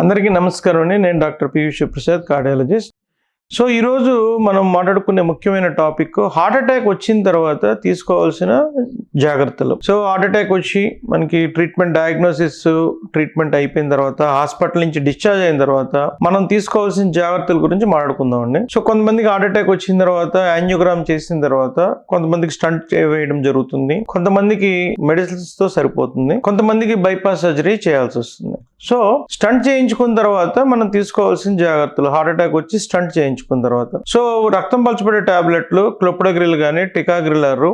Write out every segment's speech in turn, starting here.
అందరికీ నమస్కారం అండి. నేను doctor P V. Shivaprasad, cardiologist. So ఈరోజు మనం మాట్లాడుకునే ముఖ్యమైన టాపిక్ హార్ట్ అటాక్ వచ్చిన తర్వాత తీసుకోవాల్సిన జాగ్రత్తలు. సో హార్ట్ అటాక్ వచ్చి మనకి ట్రీట్మెంట్ అయిపోయిన తర్వాత హాస్పిటల్ నుంచి డిశ్చార్జ్ అయిన తర్వాత మనం తీసుకోవాల్సిన జాగ్రత్తల గురించి మాట్లాడుకుందామండి. సో కొంతమందికి హార్ట్ అటాక్ వచ్చిన తర్వాత యాంజియోగ్రామ్ చేసిన తర్వాత కొంతమందికి స్టంట్ వేయడం జరుగుతుంది, కొంతమందికి మెడిసిన్స్ తో సరిపోతుంది, కొంతమందికి బైపాస్ సర్జరీ చేయాల్సి వస్తుంది. సో స్టంట్ చేయించుకున్న తర్వాత మనం తీసుకోవాల్సిన జాగ్రత్తలు, హార్ట్ అటాక్ వచ్చి స్టంట్ చేయించుకున్న తర్వాత సో రక్తం పలచబడే టాబ్లెట్లు క్లోప్రోగ్రిల్ కానీ టికాగ్రిలర్,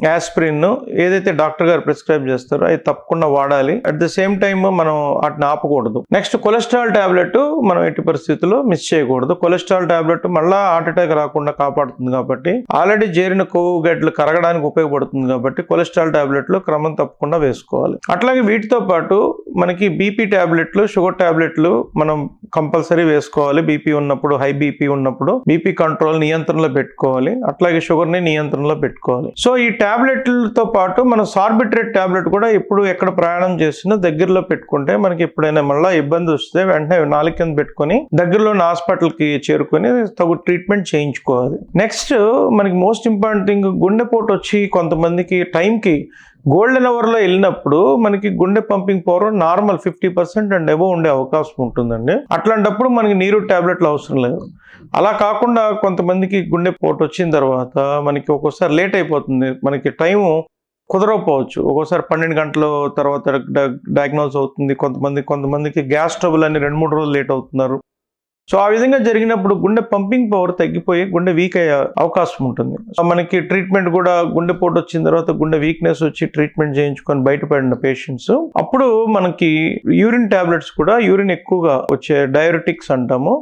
యాస్పిరిన్ ఏదైతే డాక్టర్ గారు ప్రిస్క్రైబ్ చేస్తారో అది తప్పకుండా వాడాలి. అట్ ద సేమ్ టైమ్ మనం వాటిని ఆపకూడదు. నెక్స్ట్ కొలెస్ట్రాల్ టాబ్లెట్ మనం ఎట్టి పరిస్థితుల్లో మిస్ చేయకూడదు. కొలెస్ట్రాల్ టాబ్లెట్ మళ్ళా హార్ట్ అటాక్ రాకుండా కాపాడుతుంది కాబట్టి, ఆల్రెడీ చేరిన కొవ్వు గడ్డలు కరగడానికి ఉపయోగపడుతుంది కాబట్టి కొలెస్ట్రాల్ టాబ్లెట్లు క్రమం తప్పకుండా వేసుకోవాలి. అట్లాగే వీటితో పాటు మనకి బీపీ టాబ్లెట్లు, షుగర్ టాబ్లెట్లు మనం కంపల్సరీ వేసుకోవాలి. బీపీ ఉన్నప్పుడు, హై బీపీ ఉన్నప్పుడు బీపీ కంట్రోల్ నియంత్రణలో పెట్టుకోవాలి, అట్లాగే షుగర్ ని నియంత్రణలో పెట్టుకోవాలి. సో ఈ టాబ్లెట్లతో పాటు మనం సార్బిట్రేట్ టాబ్లెట్ కూడా ఎప్పుడు ఎక్కడ ప్రయాణం చేసినా దగ్గరలో పెట్టుకుంటే మనకి ఎప్పుడైనా మళ్ళీ ఇబ్బంది వస్తే వెంటనే నాలుగు కింద పెట్టుకొని దగ్గరలోని హాస్పిటల్కి చేరుకొని తగు ట్రీట్మెంట్ చేయించుకోవాలి. నెక్స్ట్ మనకి మోస్ట్ ఇంపార్టెంట్ థింగ్, గుండెపోటు వచ్చి కొంతమందికి టైంకి గోల్డెన్ అవర్లో వెళ్ళినప్పుడు మనకి గుండె pumping power normal 50% and above ఉండే అవకాశం ఉంటుందండి. అట్లాంటప్పుడు మనకి నీరు టాబ్లెట్లు అవసరం లేదు. అలా కాకుండా కొంతమందికి గుండె పోటు వచ్చిన తర్వాత మనకి ఒక్కోసారి లేట్ అయిపోతుంది, మనకి టైము కుదరకపోవచ్చు. ఒక్కోసారి 12 గంటల తర్వాత డయాగ్నోస్ అవుతుంది. కొంతమందికి గ్యాస్ ట్రబుల్ అని 2-3 రోజులు లేట్ అవుతున్నారు. సో ఆ విధంగా జరిగినప్పుడు గుండె పంపింగ్ పవర్ తగ్గిపోయి గుండె వీక్ అయ్యే అవకాశం ఉంటుంది. మనకి ట్రీట్మెంట్ కూడా గుండె పోటు వచ్చిన తర్వాత గుండె వీక్నెస్ వచ్చి ట్రీట్మెంట్ చేయించుకొని బయటపడిన పేషెంట్స్ అప్పుడు మనకి యూరిన్ టాబ్లెట్స్ కూడా, యూరిన్ ఎక్కువగా వచ్చే డయారిటిక్స్ అంటాము,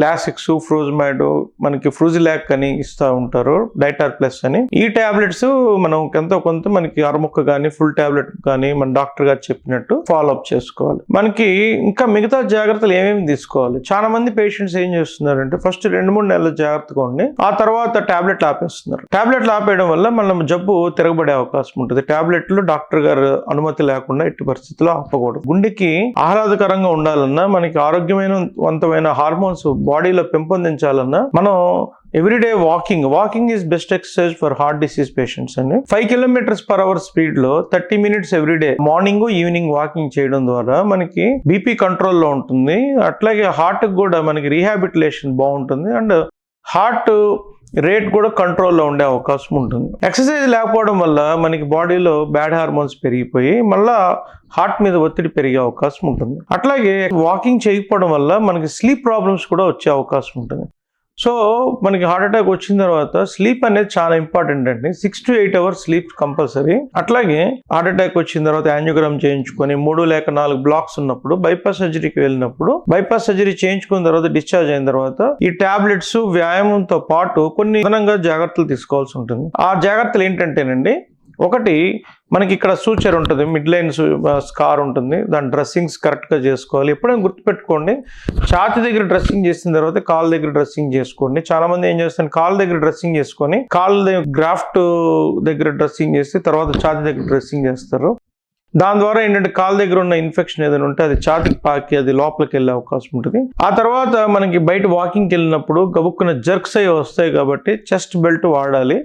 లాసిక్స్, ఫ్రూజమైడ్, మనకి ఫ్రూజిలాక్ అని ఇస్తూ ఉంటారు, డైటార్ ప్లస్ అని. ఈ టాబ్లెట్స్ మనం ఎంతో కొంత మనకి అరముక్క కానీ ఫుల్ టాబ్లెట్ కానీ మన డాక్టర్ గారు చెప్పినట్టు ఫాలో అప్ చేసుకోవాలి. మనకి ఇంకా మిగతా జాగ్రత్తలు ఏమేమి తీసుకోవాలి, చాలా మంది పేషెంట్స్ ఏం చేస్తున్నారంటే ఫస్ట్ 2-3 నెలల జాగ్రత్తగా ఉండి ఆ తర్వాత టాబ్లెట్లు ఆపేస్తున్నారు. టాబ్లెట్లు ఆపేయడం వల్ల మనం జబ్బు తిరగబడే అవకాశం ఉంటుంది. టాబ్లెట్లు డాక్టర్ గారు అనుమతి లేకుండా ఎట్టి పరిస్థితుల్లో ఆపకూడదు. గుండెకి ఆహ్లాదకరంగా ఉండాలన్నా, మనకి ఆరోగ్యవంతమైన హార్మోన్స్ బాడీలో పెంపొందించాలన్నా మనం everyday walking is best exercise for heart disease patients అండి. 5 km/h స్పీడ్ లో 30 minutes everyday morning evening walking చేయడం ద్వారా మనకి బీపీ కంట్రోల్లో ఉంటుంది. అట్లాగే హార్ట్ కూడా మనకి రీహాబిలిటేషన్ బాగుంటుంది అండ్ హార్ట్ రేట్ కూడా కంట్రోల్లో ఉండే అవకాశం ఉంటుంది. ఎక్సర్సైజ్ లేకపోవడం వల్ల మనకి బాడీలో బ్యాడ్ హార్మోన్స్ పెరిగిపోయి మళ్ళా హార్ట్ మీద ఒత్తిడి పెరిగే అవకాశం ఉంటుంది. అట్లాగే వాకింగ్ చేయకపోవడం వల్ల మనకి స్లీప్ ప్రాబ్లమ్స్ కూడా వచ్చే అవకాశం ఉంటుంది. సో మనకి హార్ట్ అటాక్ వచ్చిన తర్వాత స్లీప్ అనేది చాలా ఇంపార్టెంట్ అండి. 6 to 8 hours స్లీప్ కంపల్సరీ. అట్లాగే హార్ట్ అటాక్ వచ్చిన తర్వాత యాంజియోగ్రామ్ చేయించుకొని 3 లేక 4 బ్లాక్స్ ఉన్నప్పుడు బైపాస్ సర్జరీకి వెళ్ళినప్పుడు బైపాస్ సర్జరీ చేయించుకున్న తర్వాత డిశ్చార్జ్ అయిన తర్వాత ఈ టాబ్లెట్స్, వ్యాయామంతో పాటు కొన్ని అదనంగా జాగ్రత్తలు తీసుకోవాల్సి ఉంటుంది. ఆ జాగ్రత్తలు ఏంటంటేనండి, ఒకటి మనకి ఇక్కడ సూచర్ ఉంటుంది, మిడ్ లైన్ స్కార్ ఉంటుంది, దాని డ్రెస్సింగ్స్ కరెక్ట్గా చేసుకోవాలి. ఎప్పుడైనా గుర్తుపెట్టుకోండి, ఛాతీ దగ్గర డ్రెస్సింగ్ చేసిన తర్వాత కాళ్ళ దగ్గర డ్రెస్సింగ్ చేసుకోండి. చాలా మంది ఏం చేస్తారు, కాళ్ళ దగ్గర డ్రెస్సింగ్ చేసుకొని కాళ్ళ గ్రాఫ్ట్ దగ్గర డ్రెస్సింగ్ చేసి తర్వాత ఛాతీ దగ్గర డ్రెస్సింగ్ చేస్తారు. దాని ద్వారా ఏంటంటే కాళ్ళ దగ్గర ఉన్న ఇన్ఫెక్షన్ ఏదైనా ఉంటే అది ఛాతీకి పాకి అది లోపలికి వెళ్ళే అవకాశం ఉంటుంది. ఆ తర్వాత మనకి బయట వాకింగ్కి వెళ్ళినప్పుడు గబుక్కున జర్క్స్ అవి వస్తాయి కాబట్టి చెస్ట్ బెల్ట్ వాడాలి.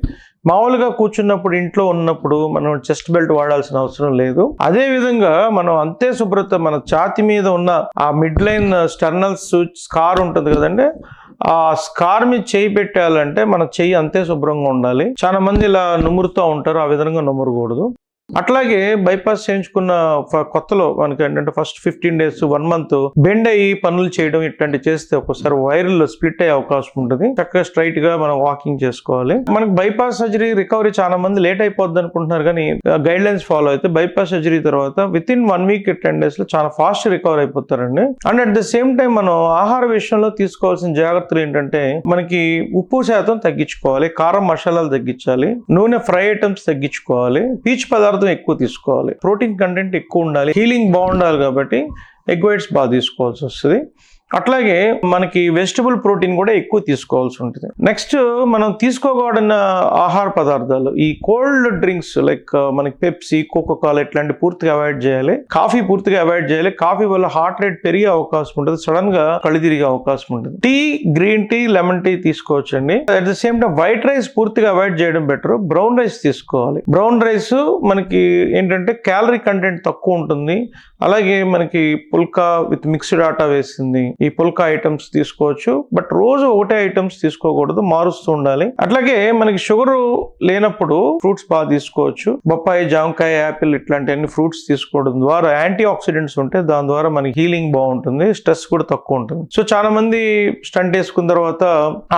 మామూలుగా కూర్చున్నప్పుడు ఇంట్లో ఉన్నప్పుడు మనం చెస్ట్ బెల్ట్ వాడాల్సిన అవసరం లేదు. అదే విధంగా మనం అంతే శుభ్రత, మన ఛాతీ మీద ఉన్న ఆ మిడ్ లైన్ స్టర్నల్ స్కార్ ఉంటుంది కదండి, ఆ స్కార్ మీద చేయి పెట్టాలంటే మన చెయ్యి అంతే శుభ్రంగా ఉండాలి. చాలా మంది ఇలా నుమురుతూ ఉంటారు, ఆ విధంగా నుమురకూడదు. అట్లాగే బైపాస్ చేయించుకున్న కొత్తలో మనకి ఏంటంటే ఫస్ట్ 15 days 1 month బెండ్ అయ్యి పనులు చేయడం ఇట్లాంటి చేస్తే ఒక్కోసారి వైరల్ స్ప్లిట్ అయ్యే అవకాశం ఉంటుంది. చక్కగా స్ట్రైట్ గా మనం వాకింగ్ చేసుకోవాలి. మనకి బైపాస్ సర్జరీ రికవరీ చాలా మంది లేట్ అయిపోద్ది అనుకుంటున్నారు, కానీ గైడ్ లైన్స్ ఫాలో అయితే బైపాస్ సర్జరీ తర్వాత విత్ ఇన్ 1 week 10 days లో చాలా ఫాస్ట్ రికవర్ అయిపోతారండి. And at the same time మనం ఆహార విషయంలో తీసుకోవాల్సిన జాగ్రత్తలు ఏంటంటే మనకి ఉప్పు శాతం తగ్గించుకోవాలి, కారం మసాలాలు తగ్గించాలి, నూనె ఫ్రై ఐటమ్స్ తగ్గించుకోవాలి, పీచు పదార్థం ఎక్కువ తీసుకోవాలి, ప్రోటీన్ కంటెంట్ ఎక్కువ ఉండాలి, హీలింగ్ బాగుండాలి కాబట్టి ఎగ్ వైట్స్ బాగా తీసుకోవాల్సి వస్తుంది. అట్లాగే మనకి వెజిటబుల్ ప్రోటీన్ కూడా ఎక్కువ తీసుకోవాల్సి ఉంటుంది. నెక్స్ట్ మనం తీసుకోకూడన ఆహార పదార్థాలు, ఈ కోల్డ్ డ్రింక్స్ లైక్ మనకి పెప్సీ, కోకోకోలా ఇట్లాంటి పూర్తిగా అవాయిడ్ చేయాలి. కాఫీ పూర్తిగా అవాయిడ్ చేయాలి. కాఫీ వల్ల హార్ట్ రేట్ పెరిగే అవకాశం ఉంటుంది, సడన్ గా కళ్ళు తిరిగే అవకాశం ఉంటుంది. Tea, green tea, lemon tea తీసుకోవచ్చండి. At the same time white rice పూర్తిగా అవాయిడ్ చేయడం బెటర్. బ్రౌన్ రైస్ తీసుకోవాలి. బ్రౌన్ రైస్ మనకి ఏంటంటే క్యాలరీ కంటెంట్ తక్కువ ఉంటుంది. అలాగే మనకి పుల్కా విత్ మిక్స్డ్ ఆటా వేసింది, ఈ పుల్కా ఐటమ్స్ తీసుకోవచ్చు. బట్ రోజు ఒకటే ఐటమ్స్ తీసుకోకూడదు, మారుస్తూ ఉండాలి. అట్లాగే మనకి షుగర్ లేనప్పుడు ఫ్రూట్స్ బాగా తీసుకోవచ్చు. బొప్పాయి, జామకాయ, యాపిల్ ఇట్లాంటి అన్ని ఫ్రూట్స్ తీసుకోవడం ద్వారా యాంటీ ఆక్సిడెంట్స్ ఉంటే దాని ద్వారా మనకి హీలింగ్ బాగుంటుంది, స్ట్రెస్ కూడా తక్కువ ఉంటుంది. సో చాలా మంది స్టంట్ వేసుకున్న తర్వాత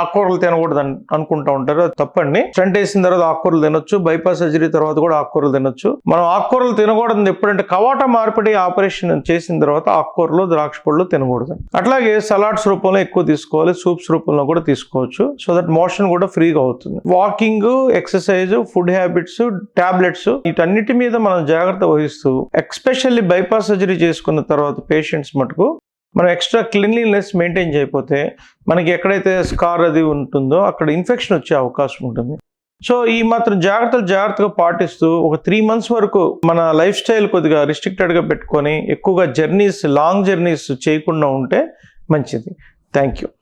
ఆకుకూరలు తినకూడదు అనుకుంటా ఉంటారు, అది తప్పండి. స్టంట్ వేసిన తర్వాత ఆకుకూరలు తినొచ్చు. బైపాస్ సర్జరీ తర్వాత కూడా ఆకుకూరలు తినొచ్చు. మనం ఆకుకూరలు తినకూడదు ఎప్పుడంటే కవాటా మార్పిడి ఆపరేషన్ చేసిన తర్వాత ఆకుకూరలు, ద్రాక్ష పళ్ళు తినకూడదు. అట్లాగే సలాడ్స్ రూపంలో ఎక్కువ తీసుకోవాలి, సూప్స్ రూపంలో కూడా తీసుకోవచ్చు. సో దట్ మోషన్ కూడా ఫ్రీగా అవుతుంది. Walking, exercise, food habits, tablets వీటన్నిటి మీద మనం జాగ్రత్త వహిస్తూ, ఎక్స్పెషల్లీ బైపాస్ సర్జరీ చేసుకున్న తర్వాత పేషెంట్స్ మటుకు మనం ఎక్స్ట్రా క్లీన్లీనెస్ మెయింటైన్ చేయకపోతే మనకి ఎక్కడైతే స్కార్ అది ఉంటుందో అక్కడ ఇన్ఫెక్షన్ వచ్చే అవకాశం ఉంటుంది. సో ఈ మాత్రం జాగ్రత్తగా పాటిస్తూ ఒక 3 months వరకు మన లైఫ్ స్టైల్ కొద్దిగా రిస్ట్రిక్టెడ్గా పెట్టుకొని ఎక్కువగా లాంగ్ జర్నీస్ చేయకుండా ఉంటే మంచిది. Thank you.